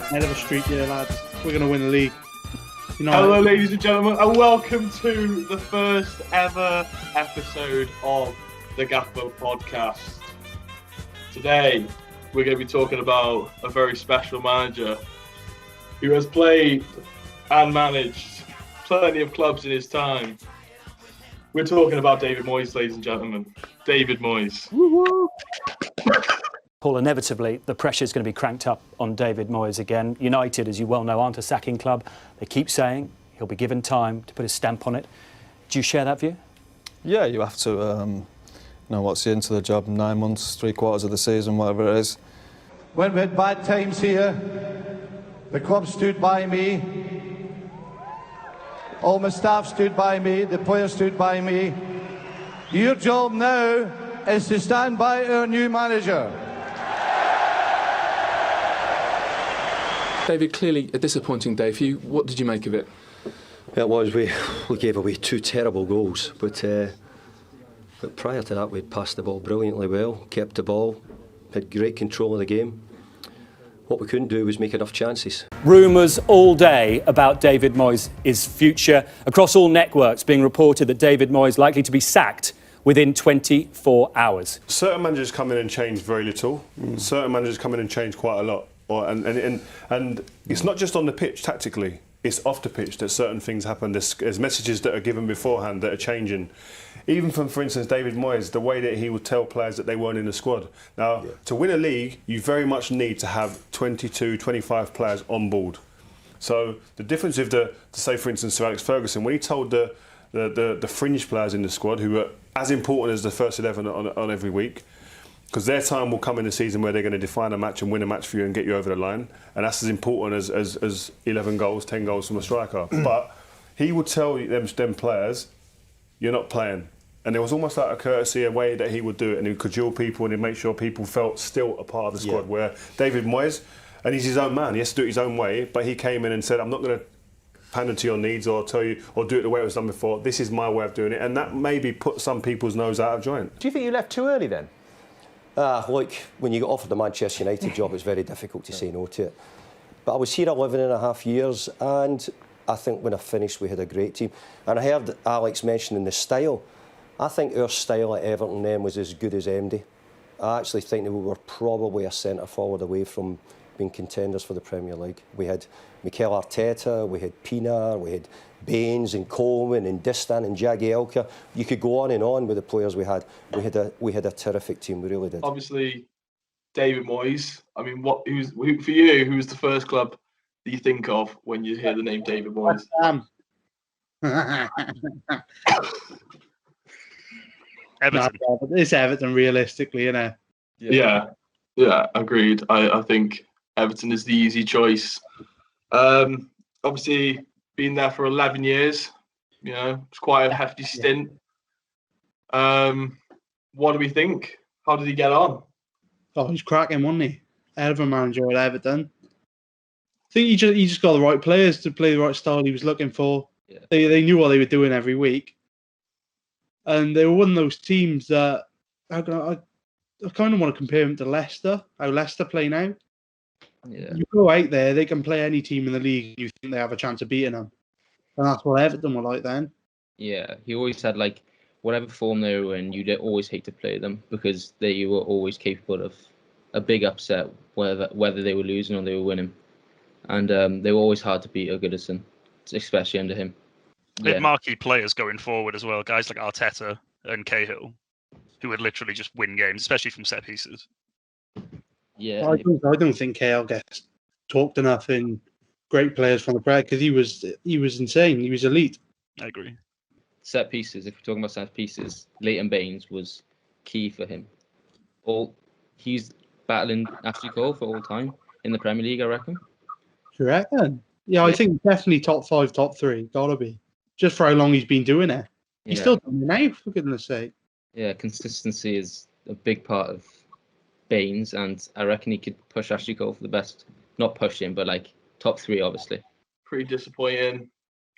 Head of a streak here, lads. We're going to win the league. Hello, ladies and gentlemen, and welcome to the first ever episode of the Gaffer podcast. Today, we're going to be talking about a very special manager who has played and managed plenty of clubs in his time. We're talking about David Moyes, ladies and gentlemen. David Moyes. Woo-hoo. Paul, inevitably, the pressure is going to be cranked up on David Moyes again. United, as you well know, aren't a sacking club. They keep saying he'll be given time to put his stamp on it. Do you share that view? Yeah, you have to. What's the into the job? 9 months, 3/4 of the season, whatever it is. When we had bad times here, the club stood by me. All my staff stood by me. The players stood by me. Your job now is to stand by our new manager. David, clearly a disappointing day for you. What did you make of it? It was. We gave away 2 terrible goals, but prior to that we'd passed the ball brilliantly well, kept the ball, had great control of the game. What we couldn't do was make enough chances. Rumours all day about David Moyes' future. Across all networks being reported that David Moyes likely to be sacked within 24 hours. Certain managers come in and change very little. Certain managers come in and change quite a lot. And it's not just on the pitch tactically, it's off the pitch that certain things happen. There's messages that are given beforehand that are changing. Even from, for instance, David Moyes, the way that he would tell players that they weren't in the squad. Now, to win a league, you very much need to have 22, 25 players on board. So the difference with say for instance, Sir Alex Ferguson, when he told the fringe players in the squad, who were as important as the first 11 on every week, because their time will come in the season where they're going to define a match and win a match for you and get you over the line, and that's as important as 11 goals, 10 goals from a striker. But he would tell them players, you're not playing. And there was almost like a courtesy, a way that he would do it, and he would cajole people and he'd make sure people felt still a part of the squad. Where David Moyes, and he's his own man, he has to do it his own way, but he came in and said, I'm not going to pander to your needs or tell you or do it the way it was done before. This is my way of doing it, and that maybe put some people's nose out of joint. Do you think you left too early then? Like when you get offered the Manchester United job, it's very difficult to say no to it. But I was here 11.5 years, and I think when I finished we had a great team. And I heard Alex mentioning the style. I think our style at Everton then was as good as MD. I actually think that we were probably a centre forward away from being contenders for the Premier League. We had Mikel Arteta, we had Pienaar, we had Baines and Coleman and Distan and Jagielka. You could go on with the players we had. We had a terrific team, we really did. Obviously, David Moyes. I mean, for you, who was the first club that you think of when you hear the name David Moyes? Everton. It's Everton, realistically, you know. Yeah, agreed. I think Everton is the easy choice. Obviously, been there for 11 years. You know, it's quite a hefty stint. What do we think? How did he get on? Oh, he's cracking, wasn't he? Hell of a manager at Everton. I think he just got the right players to play the right style he was looking for. Yeah. They knew what they were doing every week. And they were one of those teams that I kind of want to compare them to Leicester, how Leicester play now. Yeah. You go out there, they can play any team in the league, you think they have a chance of beating them. And that's what Everton were like then. Yeah, he always had, like, whatever form they were in, you'd always hate to play them because they were always capable of a big upset, whether they were losing or they were winning. And they were always hard to beat at Goodison, especially under him. They had marquee players going forward as well, guys like Arteta and Cahill, who would literally just win games, especially from set pieces. Yeah, I don't think Cahill gets talked enough in great players from the Prem because he was insane. He was elite. I agree. Set pieces. If we're talking about set pieces, Leighton Baines was key for him. He's battling Ashley Cole for all time in the Premier League, I reckon. You reckon? Yeah, I think definitely top 5, top 3. Gotta be. Just for how long he's been doing it. He's still doing it now, for goodness sake. Yeah, consistency is a big part of Baines, and I reckon he could push Ashley Cole for the best. Not push him, but like top 3, obviously. Pretty disappointing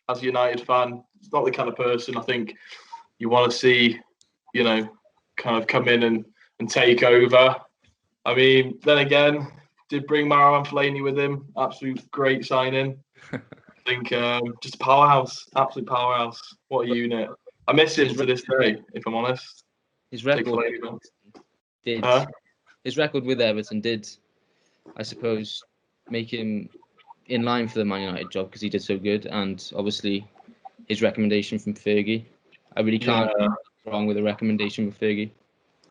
as a United fan. It's not the kind of person I think you want to see, you know, kind of come in and take over. I mean, then again, did bring Marouane Fellaini with him. Absolute great signing. I think just a powerhouse, absolute powerhouse. What a unit. I miss him to this day, if I'm honest. His record his record with Everton did, I suppose, make him in line for the Man United job because he did so good, and obviously his recommendation from Fergie. I really can't go wrong with a recommendation from Fergie.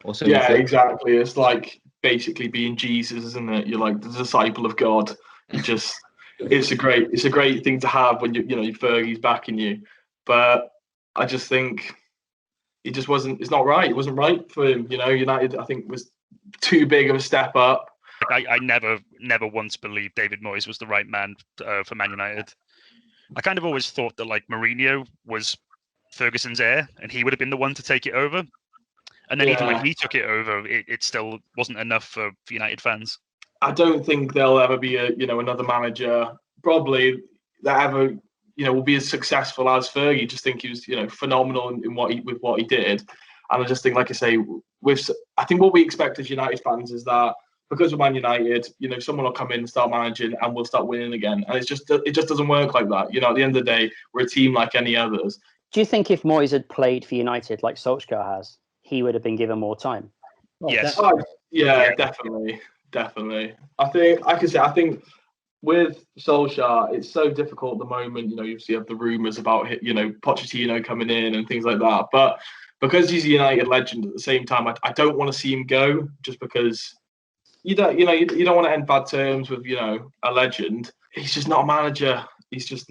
Also, exactly. It's like basically being Jesus, isn't it? You're like the disciple of God. It's a great thing to have when Fergie's backing you. But I just think it just wasn't. It's not right. It wasn't right for him. United, I think, was too big of a step up. I never once believed David Moyes was the right man for Man United. I kind of always thought that like Mourinho was Ferguson's heir, and he would have been the one to take it over. And then even when he took it over, it still wasn't enough for United fans. I don't think there'll ever be another manager probably that ever will be as successful as Fergie. Just think he was phenomenal in what he did, and I just think, like I say, I think what we expect as United fans is that because we're Man United, someone will come in and start managing, and we'll start winning again. And it just doesn't work like that. At the end of the day, we're a team like any others. Do you think if Moyes had played for United like Solskjaer has, he would have been given more time? Yes. Definitely. I think with Solskjaer, it's so difficult at the moment. You obviously have the rumours about Pochettino coming in and things like that. But because he's a United legend at the same time, I don't want to see him go just because you don't want to end bad terms with a legend. He's just not a manager. He's just,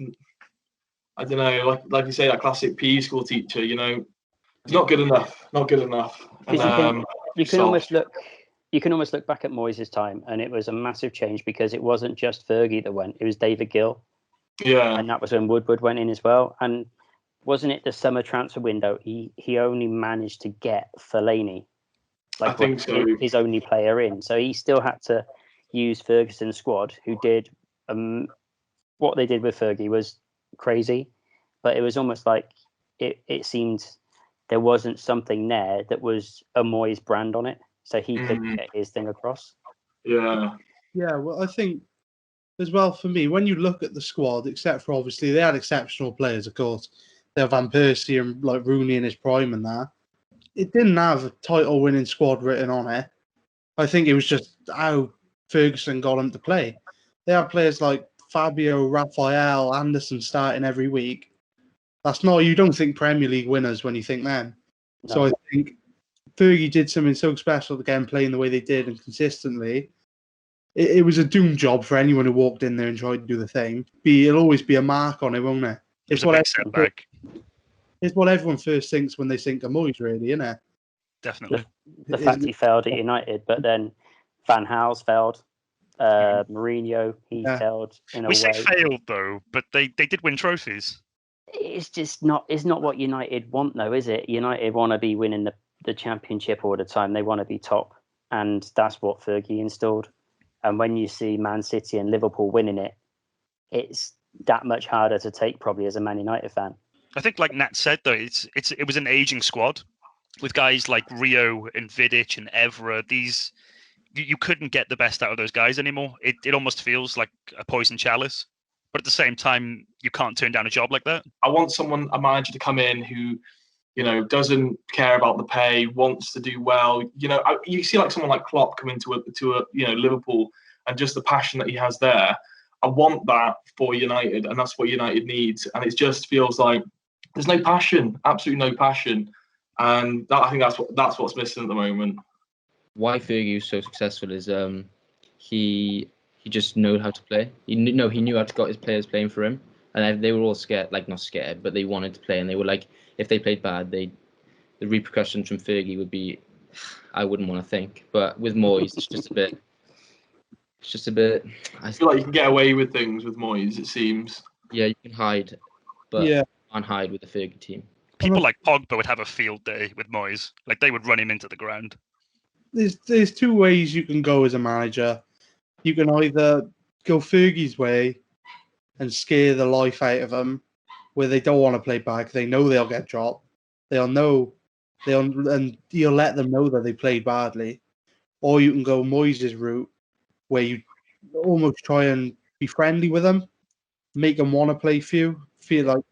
I don't know, like you say, that classic PE school teacher. He's not good enough. Not good enough. And, you can almost look back at Moyes' time, and it was a massive change because it wasn't just Fergie that went; it was David Gill. Yeah, and that was when Woodward went in as well. And wasn't it the summer transfer window? He only managed to get Fellaini, I think so. His only player in. So he still had to use Ferguson's squad, who did what they did with Fergie was crazy, but it was almost like it seemed there wasn't something there that was a Moyes brand on it, so he couldn't get his thing across. Yeah. Well, I think as well for me, when you look at the squad, except for obviously they had exceptional players, of course, they have Van Persie and like Rooney in his prime and that. It didn't have a title-winning squad written on it. I think it was just how Ferguson got them to play. They have players like Fabio, Raphael, Anderson starting every week. You don't think Premier League winners when you think them. No. So I think Fergie did something so special to get them playing the way they did and consistently. It was a doom job for anyone who walked in there and tried to do the thing. It'll always be a mark on it, won't it? It's what everyone first thinks when they think of Moyes, really, isn't it? Definitely. The fact he failed at United, but then Van Gaal's failed. Mourinho, failed in a way. We say failed though, but they did win trophies. It's just not. It's not what United want, though, is it? United want to be winning the championship all the time. They want to be top, and that's what Fergie installed. And when you see Man City and Liverpool winning it, it's that much harder to take, probably, as a Man United fan. I think, like Nat said, though, it was an aging squad with guys like Rio and Vidic and Evra. These you couldn't get the best out of those guys anymore. It almost feels like a poison chalice. But at the same time, you can't turn down a job like that. I want a manager to come in who, doesn't care about the pay, wants to do well. You see like someone like Klopp come into a Liverpool, and just the passion that he has there. I want that for United, and that's what United needs. And it just feels like there's no passion, absolutely no passion, and I think that's what's missing at the moment. Why Fergie was so successful is he just knew how to play. He knew how to got his players playing for him, and they were all scared, like not scared, but they wanted to play, and they were like, if they played bad, the repercussions from Fergie would be, I wouldn't want to think. But with Moyes, it's just a bit. I feel like you can get away with things with Moyes. It seems. Yeah, you can hide, but you can't hide with the Fergie team. People like Pogba would have a field day with Moyes. Like they would run him into the ground. There's two ways you can go as a manager. You can either go Fergie's way and scare the life out of them, where they don't want to play back. They know they'll get dropped. And you'll let them know that they played badly. Or you can go Moyes' route, where you almost try and be friendly with them, make them want to play for you, feel like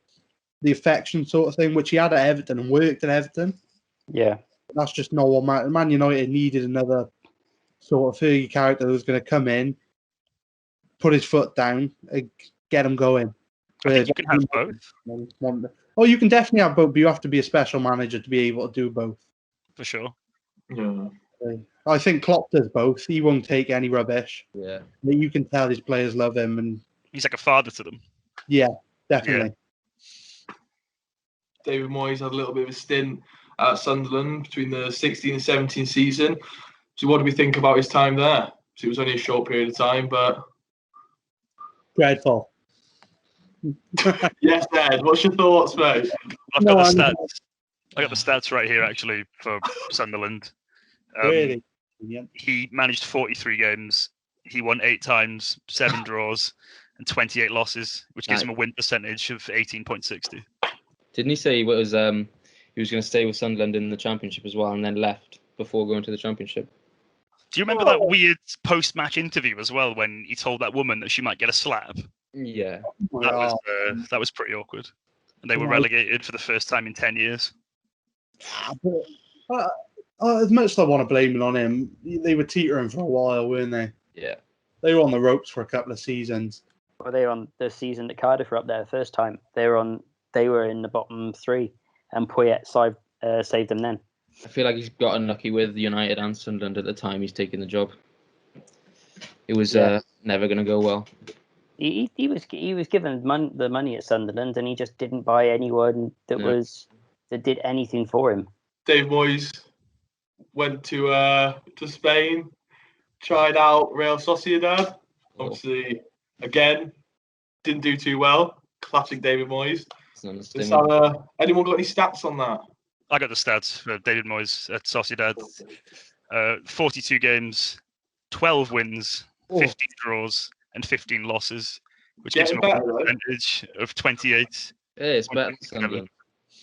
the affection sort of thing, which he had at Everton and worked at Everton. Yeah. That's just not what Man United needed. Another sort of Fergie character who was going to come in, put his foot down, and get him going. I think you can have both. Oh, you can definitely have both, but you have to be a special manager to be able to do both. For sure. Yeah. I think Klopp does both. He won't take any rubbish. Yeah. You can tell his players love him, and he's like a father to them. Yeah, definitely. Yeah. David Moyes had a little bit of a stint at Sunderland between the 16 and 17 season. So what do we think about his time there? So it was only a short period of time, but dreadful. Yes, Ed. What's your thoughts, mate? I've got the stats. I got the stats right here actually for Sunderland. Really? He managed 43 games. He won 8 times, 7 draws, and 28 losses, which gives him a win percentage of 18.60. Didn't he say he was going to stay with Sunderland in the Championship as well, and then left before going to the Championship? Do you remember that weird post-match interview as well when he told that woman that she might get a slap? Yeah, that was pretty awkward. And they were relegated for the first time in 10 years. As much as I want to blame it on him, they were teetering for a while, weren't they? Yeah. They were on the ropes for a couple of seasons. Well, they were on the season that Cardiff were up there the first time. They were in the bottom 3, and Poyet saved them then. I feel like he's got unlucky with United and Sunderland at the time he's taking the job. It was never going to go well. He was given the money at Sunderland, and he just didn't buy anyone that did anything for him. Dave Moyes went to Spain, tried out Real Sociedad. Obviously, again, didn't do too well. Classic David Moyes. Anyone got any stats on that? I got the stats for David Moyes at Sociedad. 42 games, 12 wins, 15 draws, and 15 losses, which gives him a percentage of 28. Yeah, it's better than Sunderland.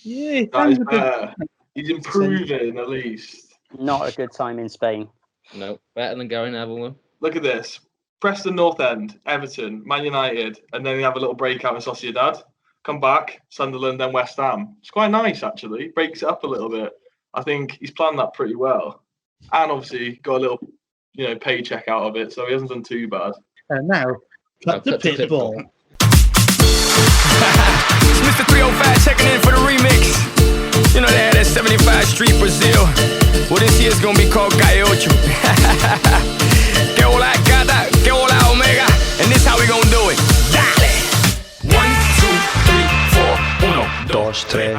Yeah, that is better. He's improving at least. Not a good time in Spain. No, better than Gary Neville. Look at this. Preston North End, Everton, Man United, and then they have a little breakout in Sociedad. Come back, Sunderland, then West Ham. It's quite nice, actually. Breaks it up a little bit. I think he's planned that pretty well. And obviously got a little, paycheck out of it, so he hasn't done too bad. And now, cut the pit ball. It's Mr. 305 checking in for the remix. You know they had that 75 Street Brazil. Well, this year's gonna be called Gallo. Que hola gata, que hola omega. And this how we gonna do it. Dale! 1, 2, 3, 4, 1, 2, 3,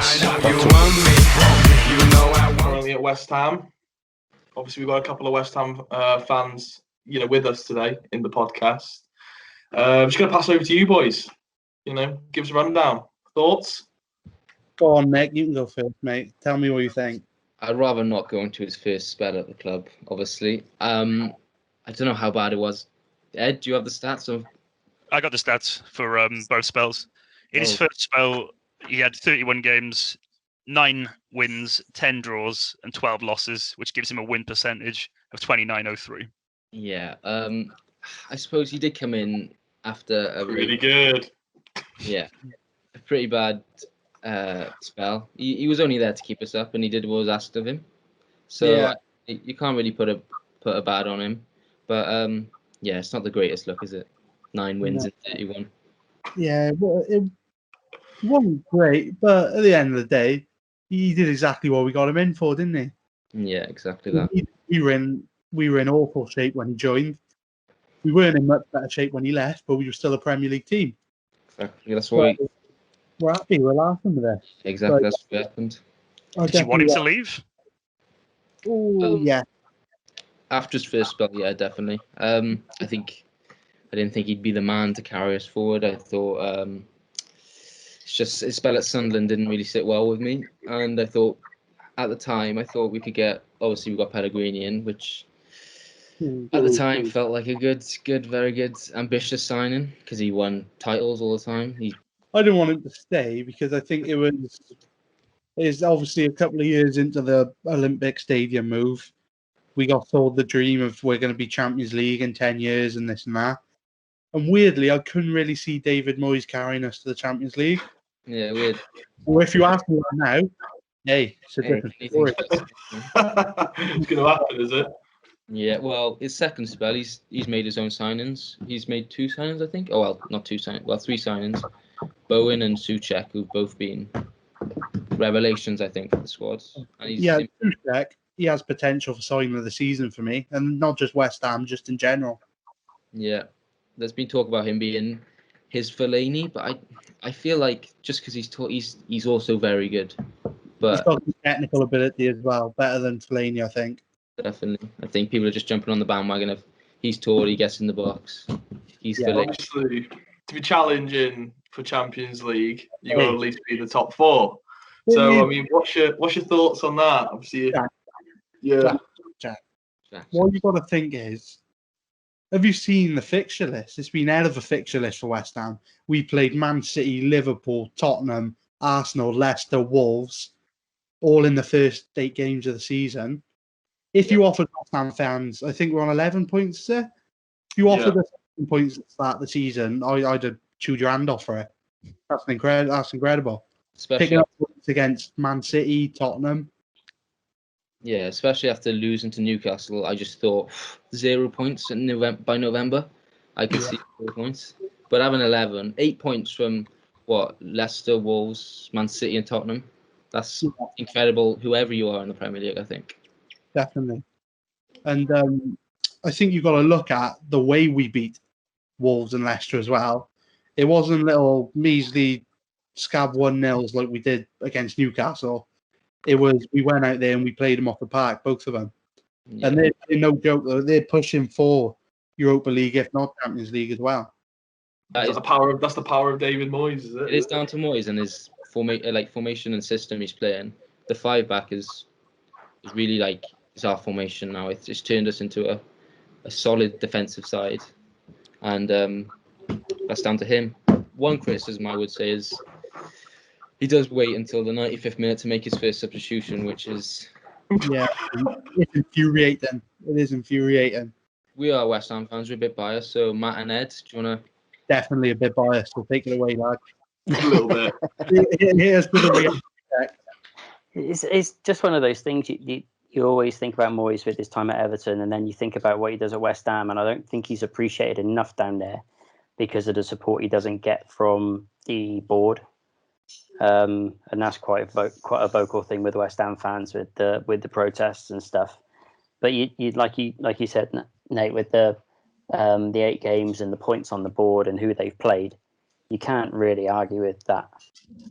4. Currently at West Ham. Obviously, we've got a couple of West Ham fans, with us today in the podcast. I'm just going to pass over to you boys. Give us a rundown. Thoughts? Go on, Nick. You can go first, mate. Tell me what you think. I'd rather not go into his first spell at the club, obviously. I don't know how bad it was. Ed, do you have the stats? I got the stats for both spells. In his first spell, he had 31 games, 9 wins, 10 draws, and 12 losses, which gives him a win percentage of 29.03. Yeah, I suppose he did come in after a really good. Yeah, a pretty bad spell. He was only there to keep us up, and he did what was asked of him. So you can't really put a bad on him. But it's not the greatest look, is it? 9 wins and 31. Yeah, well, it wasn't great, but at the end of the day, he did exactly what we got him in for, didn't he? Yeah, exactly that. We were in awful shape when he joined. We weren't in much better shape when he left, but we were still a Premier League team. Exactly. That's why we're happy. We're laughing with this. Exactly. That's what happened. Did you want him to leave? Oh, yeah. After his first spell, yeah, definitely. I didn't think he'd be the man to carry us forward. I thought it's just his spell at Sunderland didn't really sit well with me, and I thought at the time we could get. Obviously, we got Pellegrini in, which at the time felt like a good, very good, ambitious signing because he won titles all the time. I didn't want him to stay because I think it's obviously a couple of years into the Olympic Stadium move. we got sold the dream of we're going to be Champions League in 10 years and this and that. And weirdly, I couldn't really see David Moyes carrying us to the Champions League. Yeah, weird. Or if you ask me right now, hey, it's a different story. It's going to happen, is it? Yeah, well, his second spell, he's made his own signings. He's made 2 signings, I think. Oh, well, not 2 signings. Well, 3 signings. Bowen and Souček, who've both been revelations, I think, for the squad. And Souček, he has potential for signing of the season for me, and not just West Ham, just in general. Yeah, there's been talk about him being his Fellaini, but I feel like just because he's also very good. But he's got technical ability as well, better than Fellaini, I think. Definitely, I think people are just jumping on the bandwagon of he's tall, he gets in the box. He's obviously to be challenging for Champions League, you got to at least be in the top 4. So I mean, what's your thoughts on that? Obviously, Jack. What you got to think is, have you seen the fixture list? It's been out of a fixture list for West Ham. We played Man City, Liverpool, Tottenham, Arsenal, Leicester, Wolves, all in the first 8 games of the season. If you offered West Ham fans, I think we're on 11 points there. If you offered us 7 points at the start of the season, I'd have chewed your hand off for it. That's incredible. Especially picking up points against Man City, Tottenham. Yeah, especially after losing to Newcastle, I just thought 0 points by November. I could see 4 points, but having 8 points from Leicester, Wolves, Man City, and Tottenham. That's incredible. Whoever you are in the Premier League, I think. Definitely. And I think you've got to look at the way we beat Wolves and Leicester as well. It wasn't little measly scab 1-0s like we did against Newcastle. It was, we went out there and we played them off the park, both of them. Yeah. And they're no joke, though. They're pushing for Europa League, if not Champions League as well. That's the power of David Moyes, is it? It is down to Moyes and his formation and system he's playing. The 5-back is really is our formation now. It's just turned us into a solid defensive side, and that's down to him. One criticism I would say is he does wait until the 95th minute to make his first substitution, which is it's infuriating. It is infuriating. We are West Ham fans. We're a bit biased, so Matt and Ed, do you want to? Definitely a bit biased. We'll take it away, lad. A little bit. It's just one of those things you always think about Moyes with his time at Everton, and then you think about what he does at West Ham, and I don't think he's appreciated enough down there because of the support he doesn't get from the board, and that's quite a vocal thing with West Ham fans with the protests and stuff. But you like you said, Nate, with the 8 games and the points on the board and who they've played, you can't really argue with that.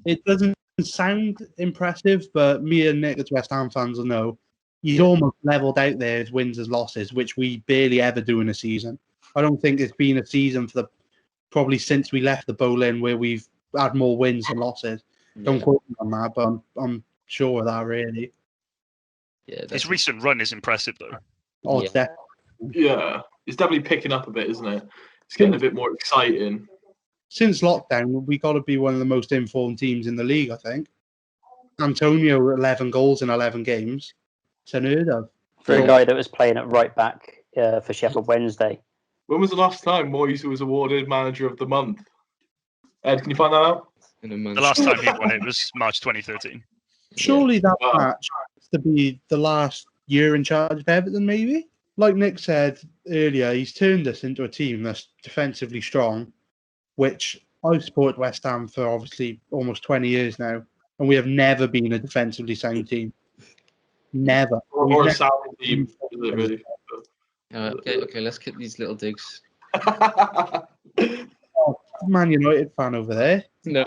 It doesn't sound impressive, but me and Nick as West Ham fans will know he's almost levelled out there as wins as losses, which we barely ever do in a season. I don't think it's been a season probably since we left the Boleyn where we've had more wins than losses. Don't quote me on that, but I'm sure of that, really. Yeah, his recent run is impressive, though. Oh, definitely. Yeah, it's definitely picking up a bit, isn't it? It's getting a bit more exciting. Since lockdown, we got to be one of the most informed teams in the league, I think. Antonio, 11 goals in 11 games. It's unheard of. For a guy that was playing at right back for Sheffield Wednesday. When was the last time Moyes was awarded Manager of the Month? Ed, can you find that out? The last time he won it was March 2013. Surely that match has to be the last year in charge of Everton, maybe? Like Nick said earlier, he's turned us into a team that's defensively strong, which I've supported West Ham for obviously almost 20 years now, and we have never been a defensively sound team. Never. Or a sound team, really. Okay, let's get these little digs. Man United fan over there. No.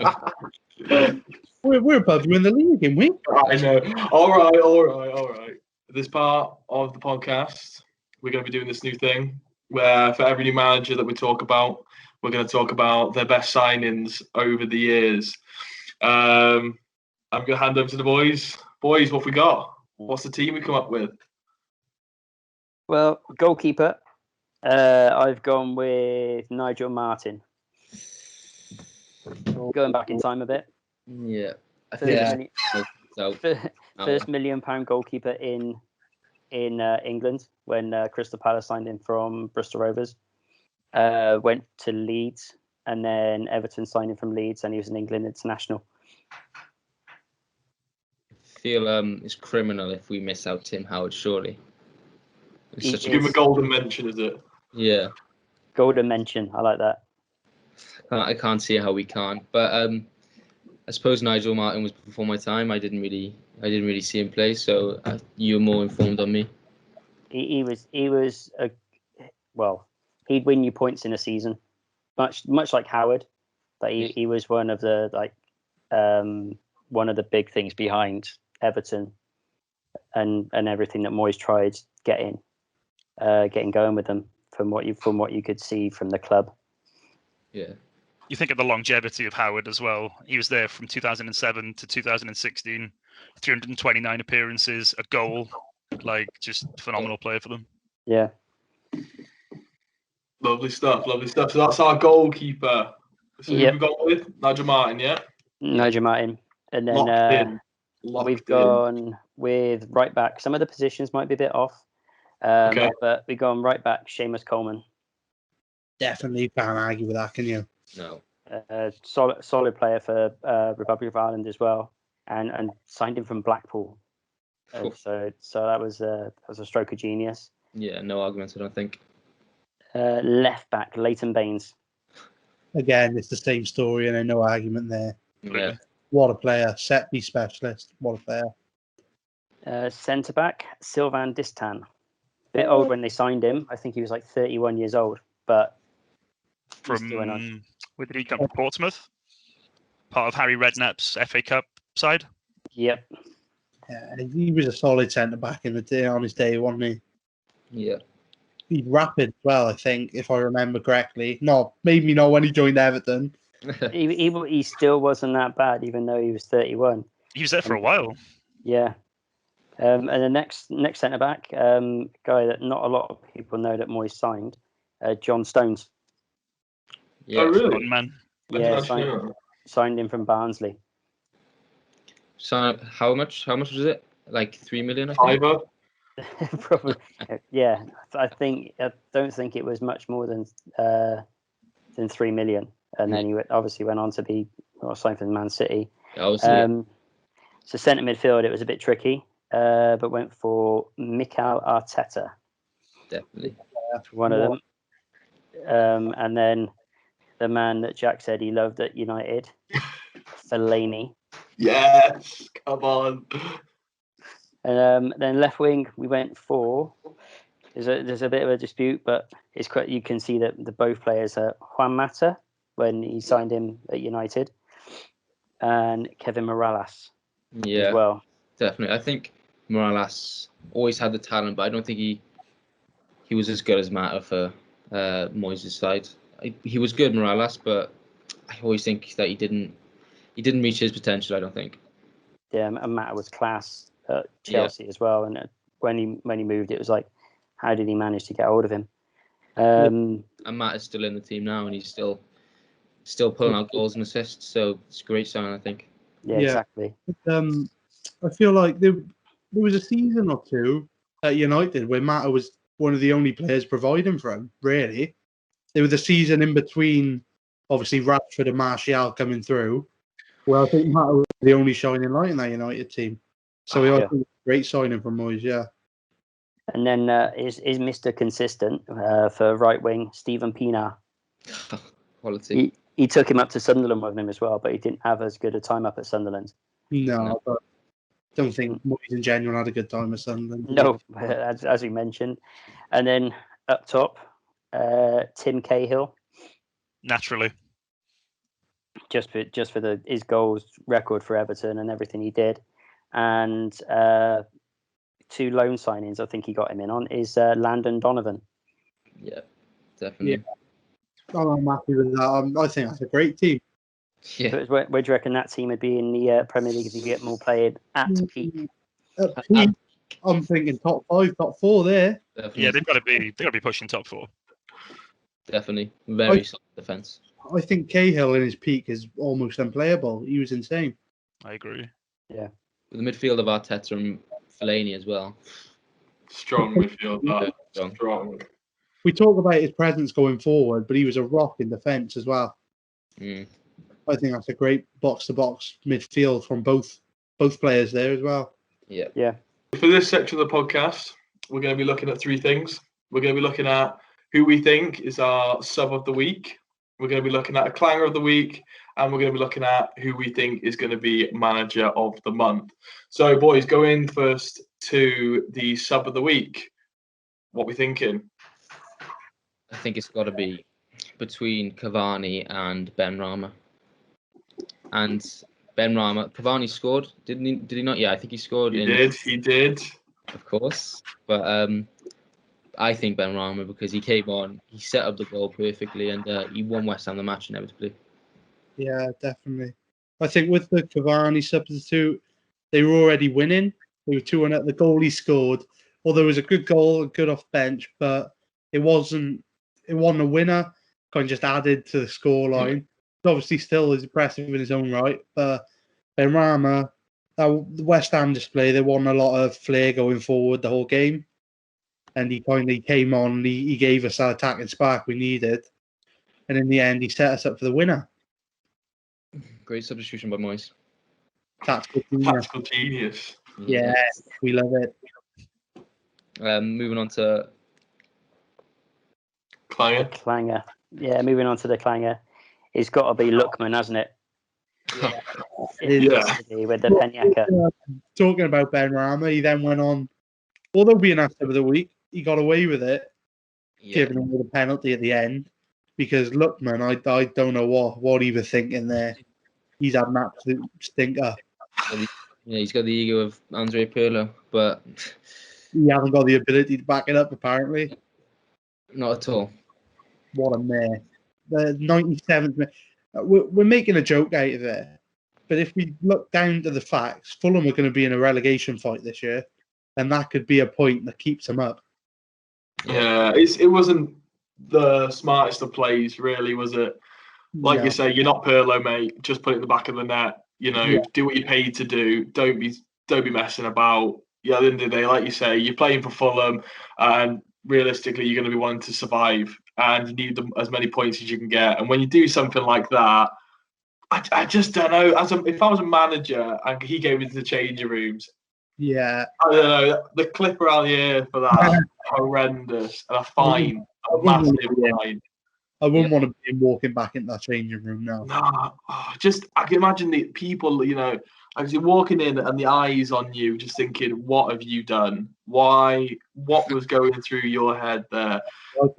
We're above you in the league, aren't we? I know. All right. This part of the podcast, we're going to be doing this new thing where for every new manager that we talk about, we're going to talk about their best signings over the years. I'm going to hand over to the boys. Boys, what have we got? What's the team we come up with? Well, goalkeeper, I've gone with Nigel Martin. Going back in time a bit. Yeah. First £1 million goalkeeper in in England when Crystal Palace signed him from Bristol Rovers. Went to Leeds, and then Everton signed him from Leeds, and he was an England international. I feel it's criminal if we miss out Tim Howard, surely. Give him a golden mention, is it? Yeah. Golden mention. I like that. I can't see how we can't. But I suppose Nigel Martin was before my time. I didn't really see him play, so you're more informed on me. He was he'd win you points in a season, much like Howard, but he was one of the big things behind Everton and everything that Moyes tried getting going with them from what you could see from the club. Yeah. You think of the longevity of Howard as well. He was there from 2007 to 2016, 329 appearances, a goal, just phenomenal player for them. Yeah. Lovely stuff. So that's our goalkeeper. So who we got with? Nigel Martin, yeah? Nigel Martin. And then we've gone with right back. Some of the positions might be a bit off. But we've gone right back, Seamus Coleman. Definitely can't argue with that, can you? No. Solid player for Republic of Ireland as well, and signed him from Blackpool. So that was a stroke of genius. Yeah, no arguments, I don't think. Left back, Leighton Baines. Again, it's the same story, and no argument there. Yeah. What a player, set piece specialist. What a player. Centre back, Sylvain Distin. Bit old when they signed him. I think he was 31 years old, but where did he come from? Portsmouth, part of Harry Redknapp's FA Cup side. Yep. Yeah, he was a solid centre back on his day, wasn't he? Yeah. He's rapid as well, I think, if I remember correctly. Maybe not when he joined Everton. he still wasn't that bad, even though he was 31. He was there for a while. Yeah. And the next centre back, guy that not a lot of people know that Moyes signed, John Stones. Yeah. Oh, really? Man. Yeah, signed him from Barnsley. So how much was it? 3 million, I think. Probably. Yeah, I don't think it was much more than 3 million, and then he obviously went on to be signed for Man City. Obviously. So centre midfield, it was a bit tricky, but went for Mikel Arteta. Definitely. One of them. And then the man that Jack said he loved at United, Fellaini. Yes, come on. And then left wing, we went for. There's a bit of a dispute, but it's quite. You can see that the both players are Juan Mata when he signed him at United, and Kevin Morales. Yeah, as well. Definitely. I think Morales always had the talent, but I don't think he was as good as Mata for Moyes' side. He was good, Morales, but I always think that he didn't reach his potential. I don't think. Yeah, and Mata was class at Chelsea as well, and when he moved, it was how did he manage to get hold of him? And Mata's still in the team now, and he's still pulling out goals and assists. So it's a great sign, I think. Yeah, exactly. I feel like there was a season or two at United where Mata was one of the only players providing for him. Really, there was a season in between, obviously Rashford and Martial coming through. Well, I think Mata was the only shining light in that United team. So we had a great signing from Moyes, yeah. And then is Mr. Consistent for right wing, Stephen Pienaar. Quality. He took him up to Sunderland with him as well, but he didn't have as good a time up at Sunderland. No, but I don't think Moyes in general had a good time at Sunderland. No, as we mentioned. And then up top, Tim Cahill. Naturally. Just for his goals record for Everton and everything he did. And 2 loan signings I think he got him in on is Landon Donovan. Yeah, definitely. Yeah. I'm happy with that. I think that's a great team. Yeah. So where do you reckon that team would be in the Premier League if you get more played at peak? At peak, I'm thinking top 5, top 4 there. Definitely. Yeah, they've got to be pushing top 4. Definitely, very solid defense. I think Cahill in his peak is almost unplayable. He was insane. I agree. Yeah. With the midfield of Arteta and Fellaini as well. Strong midfield. Strong. We talk about his presence going forward, but he was a rock in defence as well. I think that's a great box-to-box midfield from both players there as well. Yeah. For this section of the podcast, we're going to be looking at three things. We're going to be looking at who we think is our sub of the week. We're going to be looking at a clanger of the week, and we're going to be looking at who we think is going to be manager of the month. So, boys, going first to the sub of the week. What we thinking? I think it's got to be between Cavani and Ben Rama. And Ben Rama, Cavani scored, didn't he? Did he not? Yeah, I think he scored. He did. Of course. But I think Ben Rama, because he came on, he set up the goal perfectly, and he won West Ham the match inevitably. Yeah, definitely. I think with the Cavani substitute, they were already winning. They were 2-1 at the goal he scored. Although it was a good goal, good off bench, but it wasn't a winner. Kind of just added to the scoreline. Obviously, still is impressive in his own right. But Benrahma, the West Ham display, they won a lot of flair going forward the whole game. And he kindly came on. He gave us that attacking spark we needed. And in the end, he set us up for the winner. Great substitution by Moyes. Tactical genius. Yeah, we love it. Moving on to Clanger. Yeah, moving on to the clanger. It's got to be Lookman, hasn't it? With the Peñaca. Talking about Benrahma, he then went on, although being after the week, he got away with it, giving him the penalty at the end. Because Lookman, I don't know what he was thinking there. He's had an absolute stinker. Yeah, he's got the ego of Andre Pirlo, but he hasn't got the ability to back it up, apparently. Not at all. What a mess. The 97th minute. We're making a joke out of it. But if we look down to the facts, Fulham are going to be in a relegation fight this year. And that could be a point that keeps them up. Yeah, it wasn't the smartest of plays, really, was it? Like you say, you're not Pirlo, mate. Just put it in the back of the net. You know, do what you're paid to do. Don't be messing about. Yeah, at the end of the day, like you say, you're playing for Fulham, and realistically, you're going to be wanting to survive, and you need as many points as you can get. And when you do something like that, I just don't know. If I was a manager and he gave me the changing rooms, I don't know. The clip around the air for that horrendous, and a fine, a massive fine. I wouldn't want to be walking back into that changing room now. Nah, I can imagine the people, actually walking in and the eyes on you, just thinking, "What have you done? Why? What was going through your head there?"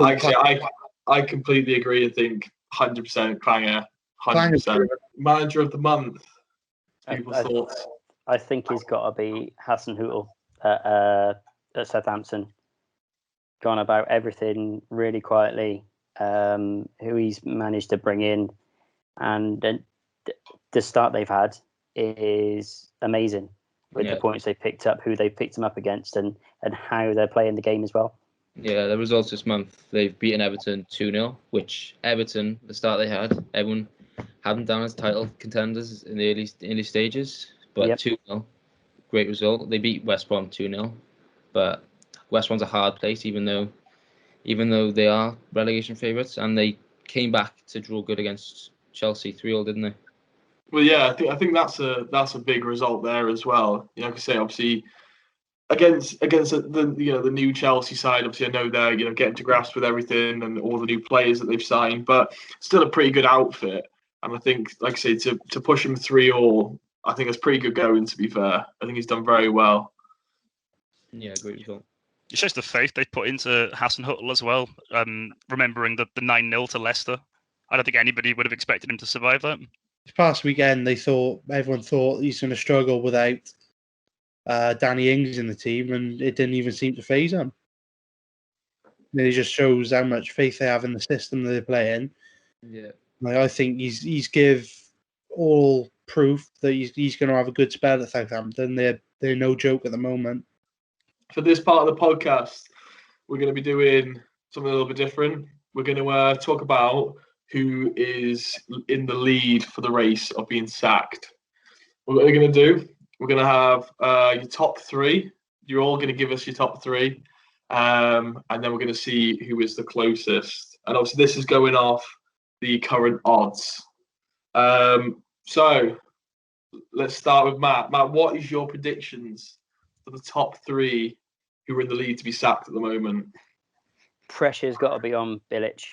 Actually, I completely agree. I think 100% Clanger, 100% manager of the month. People's thoughts. I think he's got to be Hassan Hootel at Southampton. Gone about everything really quietly. Who he's managed to bring in, and the start they've had is amazing with the points they've picked up, who they've picked them up against, and how they're playing the game as well. Yeah, the results this month, they've beaten Everton 2-0, which Everton, the start they had, everyone had them down as title contenders in the early stages, but 2-0, great result. They beat West Brom 2-0, but West Brom's a hard place, even though they are relegation favourites, and they came back to draw good against Chelsea 3-0, didn't they? Well, yeah, I think that's a big result there as well. Like I say, obviously against the new Chelsea side, obviously I know they're getting to grasp with everything and all the new players that they've signed, but still a pretty good outfit. And I think, like I say, to push him 3-3, I think it's pretty good going. To be fair, I think he's done very well. Yeah, great result. It shows the faith they put into Hassan Huttel as well. Remembering the 9-0 to Leicester, I don't think anybody would have expected him to survive that. This past weekend, everyone thought he's going to struggle without Danny Ings in the team, and it didn't even seem to faze him. It just shows how much faith they have in the system they're playing. Yeah, I think he's give all proof that he's going to have a good spell at Southampton. They're no joke at the moment. For this part of the podcast, we're going to be doing something a little bit different. We're going to talk about who is in the lead for the race of being sacked. What we're going to do, we're going to have your top three You're all going to give us your top three, and then we're going to see who is the closest. And obviously, this is going off the current odds. So let's start with Matt. Matt, what is your predictions for the top three who are in the lead to be sacked at the moment? Pressure's got to be on Bilic,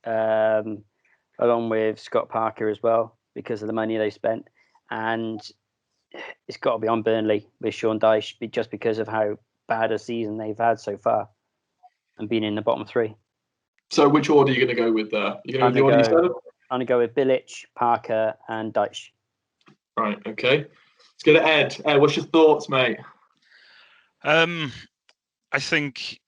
along with Scott Parker as well, because of the money they spent. And it's got to be on Burnley with Sean Dyche, just because of how bad a season they've had so far and being in the bottom three. So which order are you going to go with there? You're going to go with the order you said? I'm going to go with Bilic, Parker and Dyche. Right, okay. Let's go to Ed. Ed, what's your thoughts, mate? I think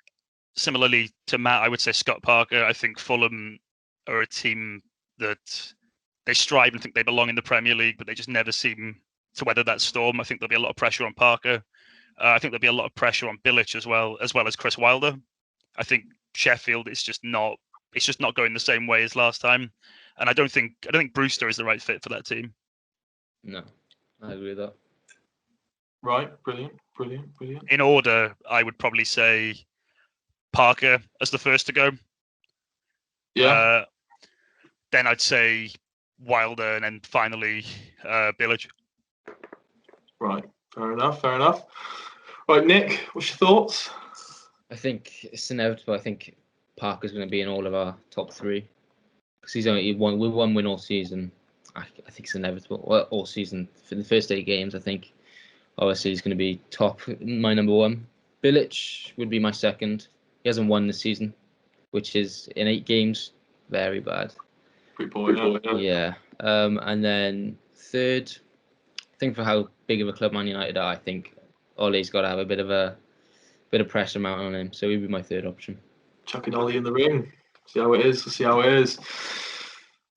similarly to Matt, I would say Scott Parker. I think Fulham are a team that they strive and think they belong in the Premier League, but they just never seem to weather that storm. I think there'll be a lot of pressure on Parker. I think there'll be a lot of pressure on Bilic as well as Chris Wilder. I think Sheffield is just not going the same way as last time, and I don't think Brewster is the right fit for that team. No, I agree with that. Right, brilliant. In order, I would probably say Parker as the first to go. Yeah. Then I'd say Wilder, and then finally Bilic. Right, fair enough. Right, Nick, what's your thoughts? I think it's inevitable. I think Parker's going to be in all of our top three because he's only won one win all season. I think it's inevitable. Well, all season for the first 8 games, I think. Obviously, he's going to be top. My number one. Bilic would be my second. He hasn't won this season, which is in 8 games very bad. Pretty poor, yeah. And then third, I think for how big of a club Man United are, I think Ole's got to have a bit of pressure mounted on him. So he'd be my third option. Chucking Ole in the ring. See how it is.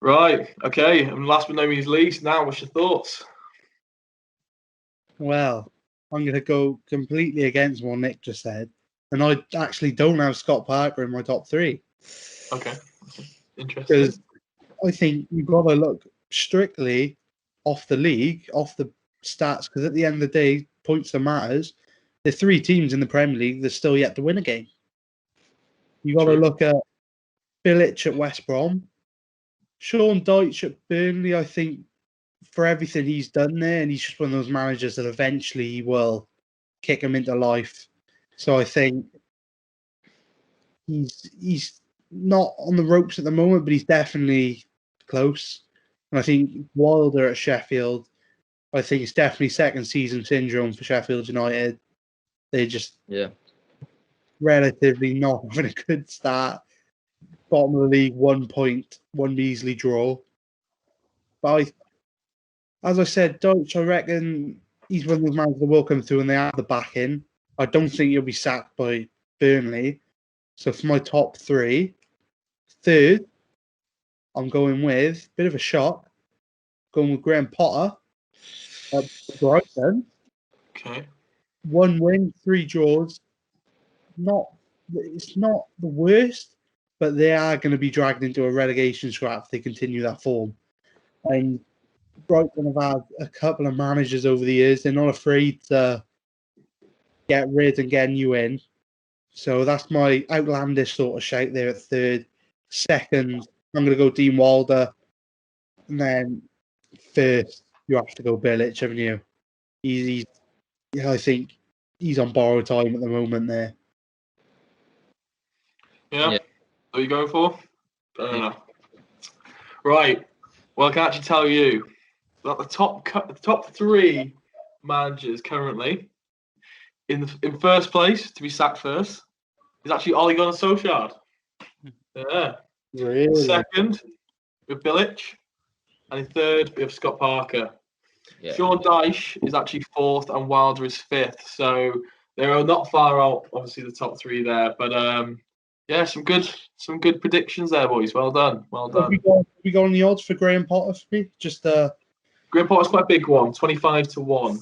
Right, okay. And last but not least, now what's your thoughts? Well, I'm going to go completely against what Nick just said. And I actually don't have Scott Parker in my top 3. Okay. Interesting. Because I think you've got to look strictly off the league, off the stats, because at the end of the day, points that matters. There's 3 teams in the Premier League that still yet to win a game. You got to look at Bilic at West Brom, Sean Dyche at Burnley. I think for everything he's done there, and he's just one of those managers that eventually will kick him into life. So I think he's not on the ropes at the moment, but he's definitely close. And I think Wilder at Sheffield, I think it's definitely second season syndrome for Sheffield United. They're just relatively not having a good start. Bottom of the league, 1 point, 1 measly draw. But as I said, Dyche, I reckon he's one of those managers that will come through and they have the backing. I don't think he'll be sacked by Burnley. So for my top 3, third, I'm going with, bit of a shock, going with Graham Potter at Brighton. Okay. 1 win, 3 draws. It's not the worst, but they are going to be dragged into a relegation scrap if they continue that form. And Brighton have had a couple of managers over the years. They're not afraid to get rid and get new in. So that's my outlandish sort of shout there at third. Second, I'm going to go Dean Wilder. And then first, you have to go Bilic, haven't you? I think he's on borrowed time at the moment there. Yeah. What are you going for? Fair enough. Right. Well, I can actually tell you that the top 3 managers currently in first place to be sacked first is actually Ole Gunnar Solskjaer. Yeah. Really? Second, with Bilic, and in third, we have Scott Parker. Yeah. Sean Dyche is actually 4th, and Wilder is 5th. So they're not far out. Obviously, the top 3 there, but yeah, some good predictions there, boys. Well done. Have we got any odds for Graham Potter for me? Graham Potter's quite a big one, 25-1.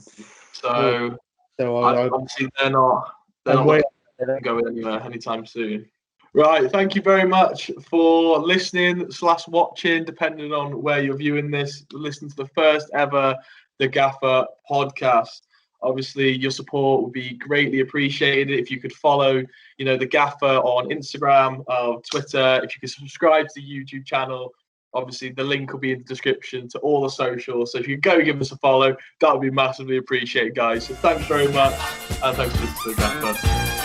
So obviously they're not going anywhere anytime soon. Right, thank you very much for listening / watching, depending on where you're viewing this. Listen to the first ever The Gaffer podcast. Obviously, your support would be greatly appreciated. If you could follow, the Gaffer on Instagram or Twitter, if you could subscribe to the YouTube channel. Obviously, the link will be in the description to all the socials. So if you go give us a follow, that would be massively appreciated, guys. So thanks very much, and thanks for listening to the Gaffer.